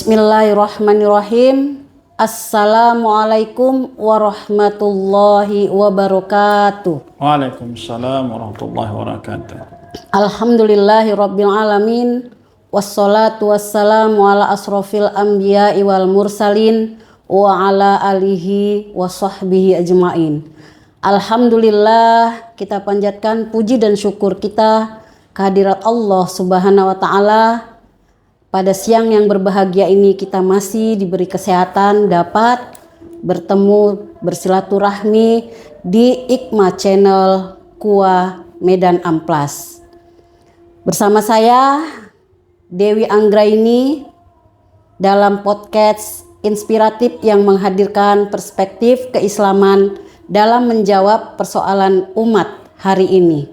Bismillahirrahmanirrahim. Assalamualaikum warahmatullahi wabarakatuh. Waalaikumsalam warahmatullahi wabarakatuh. Alhamdulillahirabbil alamin. Wassalatu wassalamu ala asrofil anbiya'i wal mursalin wa ala alihi wa sahbihi ajma'in. Alhamdulillah, kita panjatkan puji dan syukur kita kehadirat Allah Subhanahu wa taala. Pada siang yang berbahagia ini kita masih diberi kesehatan dapat bertemu bersilaturahmi di IKMA Channel KUA Medan Amplas. Bersama saya Dewi Anggraini dalam podcast inspiratif yang menghadirkan perspektif keislaman dalam menjawab persoalan umat hari ini.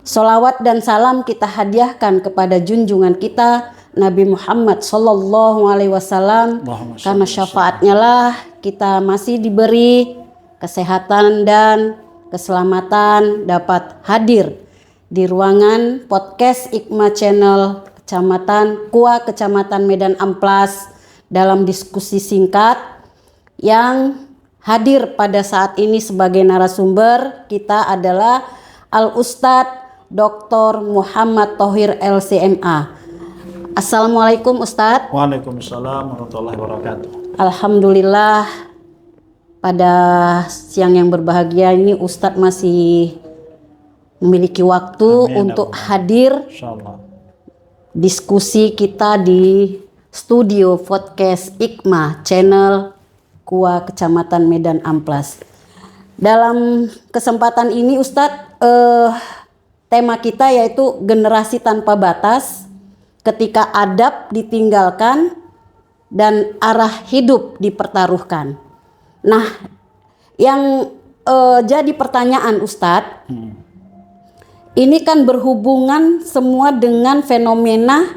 Sholawat dan salam kita hadiahkan kepada junjungan kita Nabi Muhammad SAW, karena syafaatnya lah kita masih diberi kesehatan dan keselamatan dapat hadir di ruangan podcast IKMA Channel KUA Kecamatan Medan Amplas dalam diskusi singkat. Yang hadir pada saat ini sebagai narasumber kita adalah Al-Ustadz Dr. Muhammad Thohir LCMA. Assalamualaikum Ustadz. Waalaikumsalam warahmatullahi wabarakatuh. Alhamdulillah, pada siang yang berbahagia ini Ustadz masih memiliki waktu untuk hadir diskusi kita di studio podcast IKMA Channel KUA Kecamatan Medan Amplas. Dalam kesempatan ini Ustadz, tema kita yaitu generasi tanpa batas ketika adab ditinggalkan dan arah hidup dipertaruhkan. Nah, yang jadi pertanyaan Ustadz, ini kan berhubungan semua dengan fenomena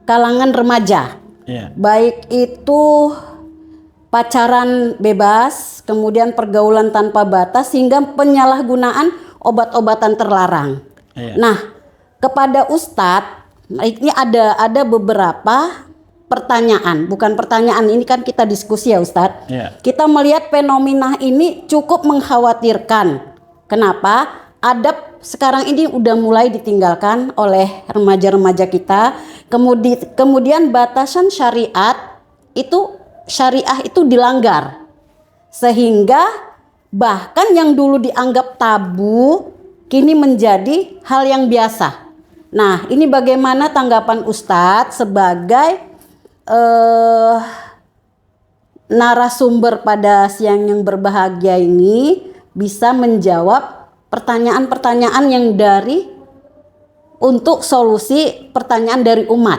kalangan remaja. Baik itu pacaran bebas, kemudian pergaulan tanpa batas, hingga penyalahgunaan obat-obatan terlarang. Nah, kepada Ustadz, ini ada beberapa pertanyaan. Bukan pertanyaan, ini kan kita diskusi ya Ustadz. Kita melihat fenomena ini cukup mengkhawatirkan. Kenapa? Adab sekarang ini udah mulai ditinggalkan oleh remaja-remaja kita. Kemudian batasan syariah itu dilanggar. Sehingga bahkan yang dulu dianggap tabu kini menjadi hal yang biasa. Nah, ini bagaimana tanggapan Ustadz sebagai narasumber pada siang yang berbahagia ini bisa menjawab pertanyaan-pertanyaan yang untuk solusi pertanyaan dari umat.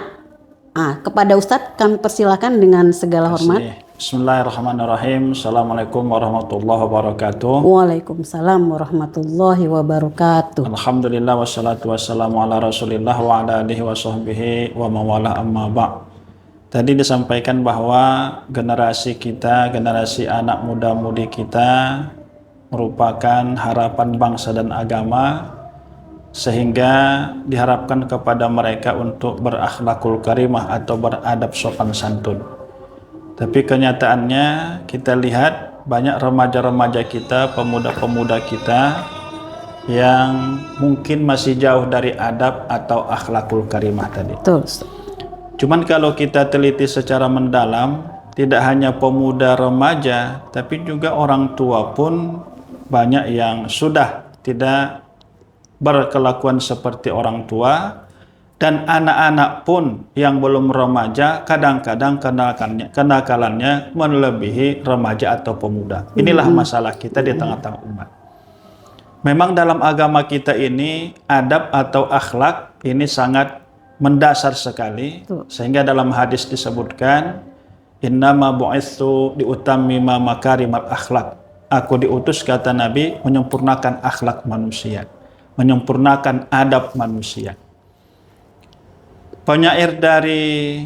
Nah, kepada Ustadz kami persilakan dengan segala hormat. Bismillahirrahmanirrahim. Assalamualaikum warahmatullahi wabarakatuh. Waalaikumsalam warahmatullahi wabarakatuh. Alhamdulillah wassalatu wassalamu ala rasulillah wa ala alihi wa sahbihi wa mawala amma ba'. Tadi disampaikan bahwa generasi kita, generasi anak muda-mudi kita merupakan harapan bangsa dan agama, sehingga diharapkan kepada mereka untuk berakhlakul karimah atau beradab sopan santun. Tapi kenyataannya kita lihat banyak remaja-remaja kita, pemuda-pemuda kita yang mungkin masih jauh dari adab atau akhlakul karimah tadi. Betul. Cuman kalau kita teliti secara mendalam, tidak hanya pemuda remaja, tapi juga orang tua pun banyak yang sudah tidak berkelakuan seperti orang tua. Dan anak-anak pun yang belum remaja kadang-kadang kenakalannya melebihi remaja atau pemuda. Inilah masalah kita di tengah-tengah umat. Memang dalam agama kita ini adab atau akhlak ini sangat mendasar sekali. Sehingga dalam hadis disebutkan, innama bu'itsu liutammima makarimal akhlak. Aku diutus, kata Nabi, menyempurnakan akhlak manusia, menyempurnakan adab manusia. Penyair dari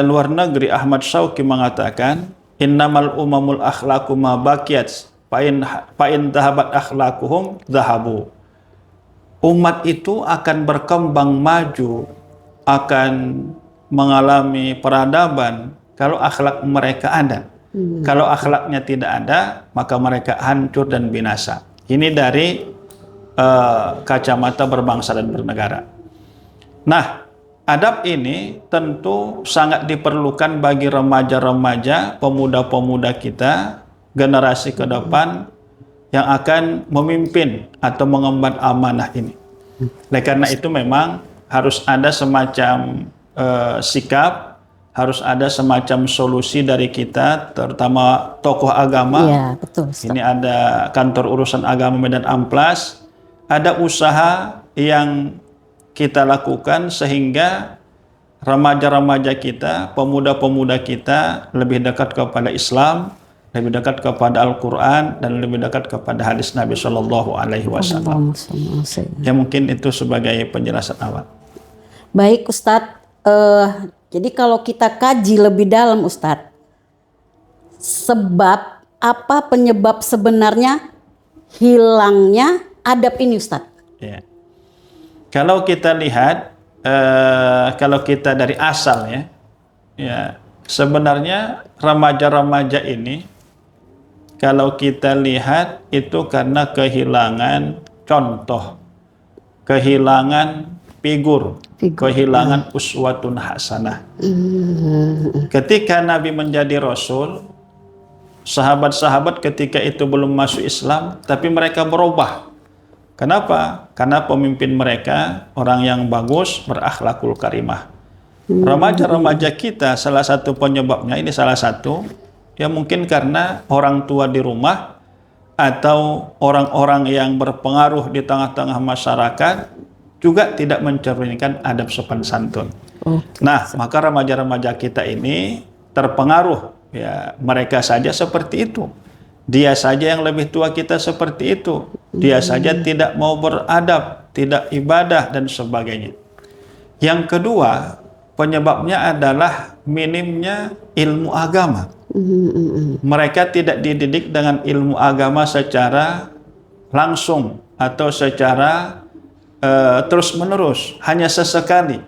luar negeri Ahmad Syauqi mengatakan, innamal umamul akhlaqu ma baqiyat fa in dhahabat akhlaquhum dhahabu. Umat itu akan berkembang maju, akan mengalami peradaban kalau akhlak mereka ada. Kalau akhlaknya tidak ada, maka mereka hancur dan binasa. Ini dari kacamata berbangsa dan bernegara. Nah, adab ini tentu sangat diperlukan bagi remaja-remaja, pemuda-pemuda kita, generasi ke depan yang akan memimpin atau mengemban amanah ini. Oleh karena itu memang harus ada semacam sikap, harus ada semacam solusi dari kita, terutama tokoh agama. Iya, betul, Ustaz. Ini ada kantor urusan agama Medan Amplas, ada usaha yang kita lakukan sehingga remaja-remaja kita, pemuda-pemuda kita lebih dekat kepada Islam, lebih dekat kepada Al-Quran, dan lebih dekat kepada hadis Nabi Shallallahu Alaihi Wasallam. Ya mungkin itu sebagai penjelasan awal. Baik Ustadz, jadi kalau kita kaji lebih dalam Ustadz, sebab apa penyebab sebenarnya hilangnya adab ini Ustadz? Ya. Kalau kita lihat, kalau kita dari asal ya sebenarnya remaja-remaja ini, kalau kita lihat itu karena kehilangan contoh, kehilangan figur, kehilangan uswatun hasanah. Ketika Nabi menjadi Rasul, sahabat-sahabat ketika itu belum masuk Islam, tapi mereka berubah. Kenapa? Karena pemimpin mereka orang yang bagus, berakhlakul karimah. Remaja-remaja kita, salah satu penyebabnya, ini salah satu, ya mungkin karena orang tua di rumah atau orang-orang yang berpengaruh di tengah-tengah masyarakat juga tidak mencerminkan adab sopan santun. Nah, maka remaja-remaja kita ini terpengaruh, ya mereka saja seperti itu. Dia saja yang lebih tua kita seperti itu. Dia saja tidak mau beradab, tidak ibadah dan sebagainya. Yang kedua, penyebabnya adalah minimnya ilmu agama. Mereka tidak dididik dengan ilmu agama secara langsung atau secara terus-menerus, hanya sesekali.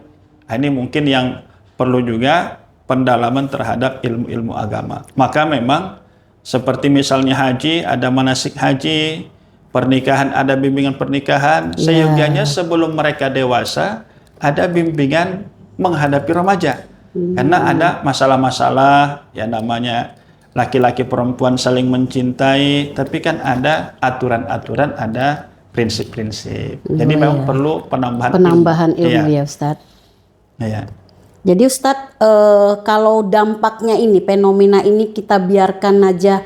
Ini mungkin yang perlu juga pendalaman terhadap ilmu-ilmu agama. Maka memang seperti misalnya haji, ada manasik haji, pernikahan ada bimbingan pernikahan, seyogianya sebelum mereka dewasa ada bimbingan menghadapi remaja. Karena ada masalah-masalah, ya namanya laki-laki perempuan saling mencintai, tapi kan ada aturan-aturan, ada prinsip-prinsip. Jadi memang perlu penambahan ilmu ya Ustadz. Ya. Jadi Ustadz, kalau dampaknya ini, fenomena ini kita biarkan aja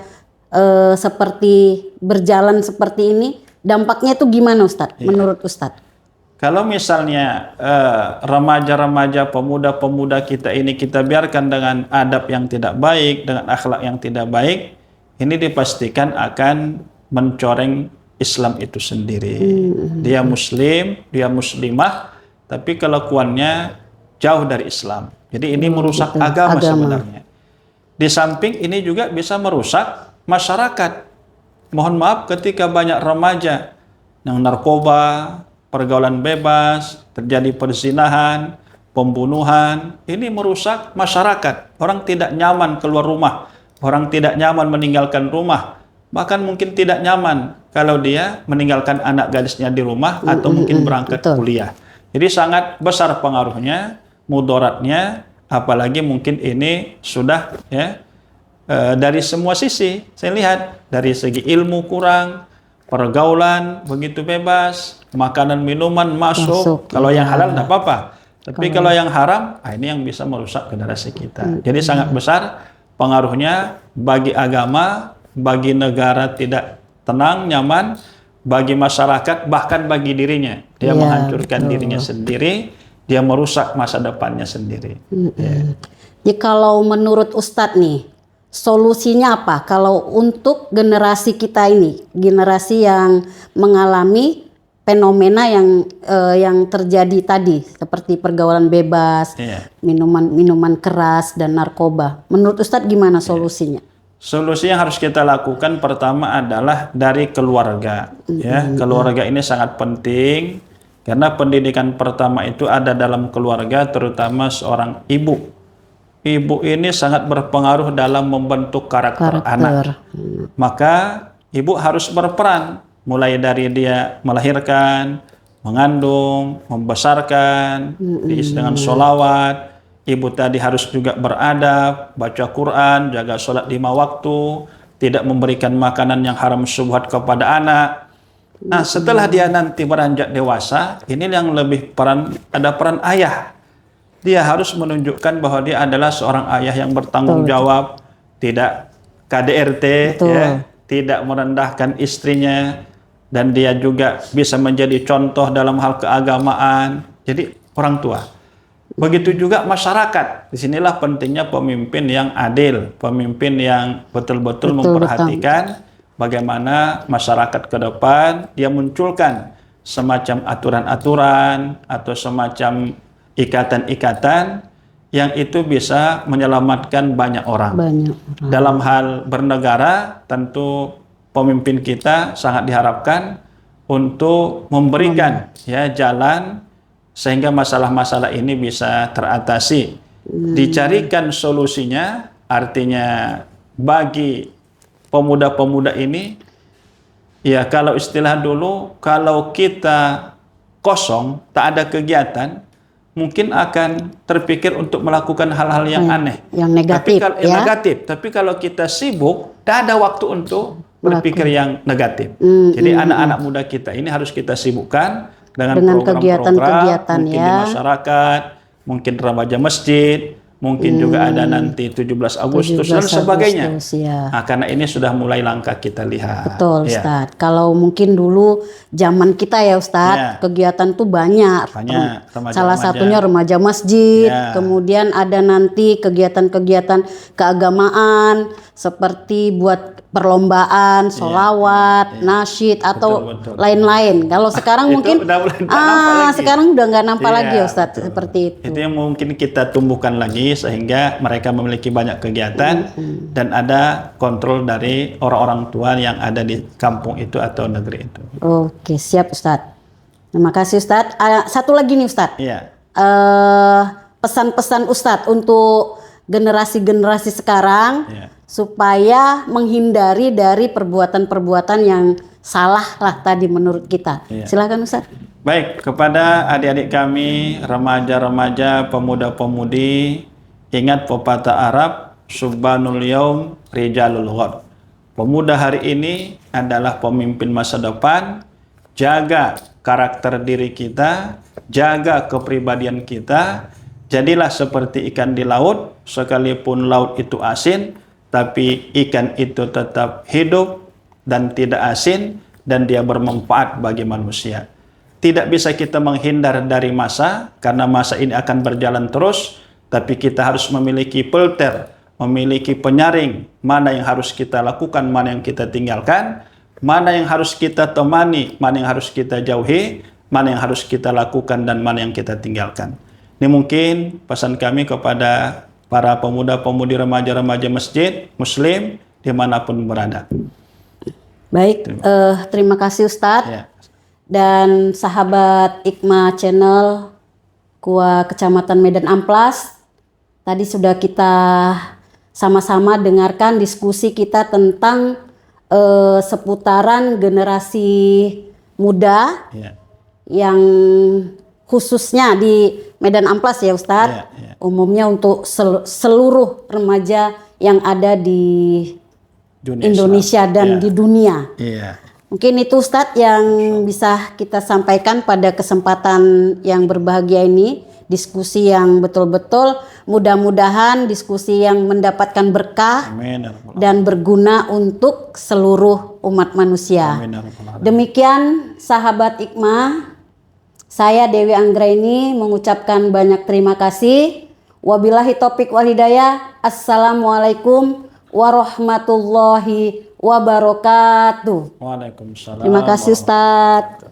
seperti berjalan seperti ini, dampaknya itu gimana Ustadz? Menurut Ustadz? Kalau misalnya remaja-remaja, pemuda-pemuda kita ini kita biarkan dengan adab yang tidak baik, dengan akhlak yang tidak baik, ini dipastikan akan mencoreng Islam itu sendiri. Dia muslim, dia muslimah, tapi kelakuannya jauh dari Islam. Jadi ini merusak agama sebenarnya. Di samping ini juga bisa merusak masyarakat. Mohon maaf ketika banyak remaja yang narkoba, pergaulan bebas, terjadi perzinahan, pembunuhan, ini merusak masyarakat. Orang tidak nyaman keluar rumah, orang tidak nyaman meninggalkan rumah, bahkan mungkin tidak nyaman kalau dia meninggalkan anak gadisnya di rumah atau mungkin berangkat kuliah. Jadi sangat besar pengaruhnya, mudaratnya, apalagi mungkin ini sudah dari semua sisi. Saya lihat dari segi ilmu kurang, pergaulan begitu bebas, makanan minuman masuk. Kalau yang halal tidak apa-apa, tapi kalau yang haram, ini yang bisa merusak generasi kita. Jadi sangat besar pengaruhnya bagi agama, bagi negara tidak tenang, nyaman, bagi masyarakat, bahkan bagi dirinya. Dia menghancurkan dirinya sendiri, dia merusak masa depannya sendiri. Jadi kalau menurut Ustadz nih, solusinya apa? Kalau untuk generasi kita ini, generasi yang mengalami fenomena yang terjadi tadi, seperti pergaulan bebas, minuman keras dan narkoba. Menurut Ustadz gimana solusinya? Solusi yang harus kita lakukan pertama adalah dari keluarga. Keluarga ini sangat penting. Karena pendidikan pertama itu ada dalam keluarga, terutama seorang ibu. Ibu ini sangat berpengaruh dalam membentuk karakter anak. Maka ibu harus berperan, mulai dari dia melahirkan, mengandung, membesarkan, diisi dengan sholawat. Ibu tadi harus juga beradab, baca Quran, jaga sholat 5 waktu, tidak memberikan makanan yang haram syubhat kepada anak. Nah, setelah dia nanti beranjak dewasa, ini yang lebih ada peran ayah. Dia harus menunjukkan bahwa dia adalah seorang ayah yang bertanggung jawab, tidak KDRT, ya, tidak merendahkan istrinya, dan dia juga bisa menjadi contoh dalam hal keagamaan. Jadi orang tua. Begitu juga masyarakat. Disinilah pentingnya pemimpin yang adil, pemimpin yang betul-betul memperhatikan bagaimana masyarakat ke depan. Dia munculkan semacam aturan-aturan atau semacam ikatan-ikatan yang itu bisa menyelamatkan banyak orang. Dalam hal bernegara, tentu pemimpin kita sangat diharapkan untuk memberikan ya jalan sehingga masalah-masalah ini bisa teratasi. Dicarikan solusinya, artinya bagi pemuda-pemuda ini, ya kalau istilah dulu, kalau kita kosong, tak ada kegiatan, mungkin akan terpikir untuk melakukan hal-hal yang aneh, yang negatif, Tapi kalau kita sibuk, tak ada waktu untuk berpikir yang negatif. Jadi anak-anak muda kita ini harus kita sibukkan dengan kegiatan-kegiatan mungkin di masyarakat, mungkin remaja masjid, mungkin juga ada nanti 17 Agustus dan sebagainya. Nah, karena ini sudah mulai langkah kita lihat. Betul, Ustadz. Kalau mungkin dulu zaman kita ya Ustadz, kegiatan tuh banyak. Salah satunya remaja masjid, kemudian ada nanti kegiatan-kegiatan keagamaan seperti buat perlombaan, sholawat, nasyid atau lain-lain. Kalau sekarang mungkin sekarang udah nggak nampak lagi ya Ustadz, seperti itu. Itu yang mungkin kita tumbuhkan lagi sehingga mereka memiliki banyak kegiatan dan ada kontrol dari orang-orang tua yang ada di kampung itu atau negeri itu. Oke, siap Ustadz. Terima kasih Ustadz. Satu lagi nih Ustadz. Pesan-pesan Ustadz untuk generasi-generasi sekarang supaya menghindari dari perbuatan-perbuatan yang salah lah tadi menurut kita. Silakan Ustadz. Baik, kepada adik-adik kami, remaja-remaja, pemuda-pemudi, ingat pepatah Arab, Subhanul Yaum Rijalul Ghad. Pemuda hari ini adalah pemimpin masa depan. Jaga karakter diri kita, jaga kepribadian kita. Jadilah seperti ikan di laut, sekalipun laut itu asin, tapi ikan itu tetap hidup dan tidak asin, dan dia bermanfaat bagi manusia. Tidak bisa kita menghindar dari masa, karena masa ini akan berjalan terus, tapi kita harus memiliki filter, memiliki penyaring, mana yang harus kita lakukan, mana yang kita tinggalkan, mana yang harus kita temani, mana yang harus kita jauhi, mana yang harus kita lakukan, dan mana yang kita tinggalkan. Ini mungkin pesan kami kepada para pemuda-pemudi, remaja-remaja masjid, muslim, dimanapun berada. Baik, terima kasih Ustadz. Dan sahabat Ikma Channel, KUA Kecamatan Medan Amplas. Tadi sudah kita sama-sama dengarkan diskusi kita tentang seputaran generasi muda yang khususnya di Medan Amplas ya Ustadz. Umumnya untuk seluruh remaja yang ada di Indonesia dan di dunia. Mungkin itu Ustadz yang bisa kita sampaikan pada kesempatan yang berbahagia ini. Diskusi yang betul-betul mudah-mudahan diskusi yang mendapatkan berkah dan berguna untuk seluruh umat manusia. Demikian sahabat Ikma, saya Dewi Anggraini mengucapkan banyak terima kasih. Wabillahi taufiq wal hidayah. Assalamualaikum warahmatullahi wabarakatuh. Waalaikumsalam. Terima kasih Ustadz.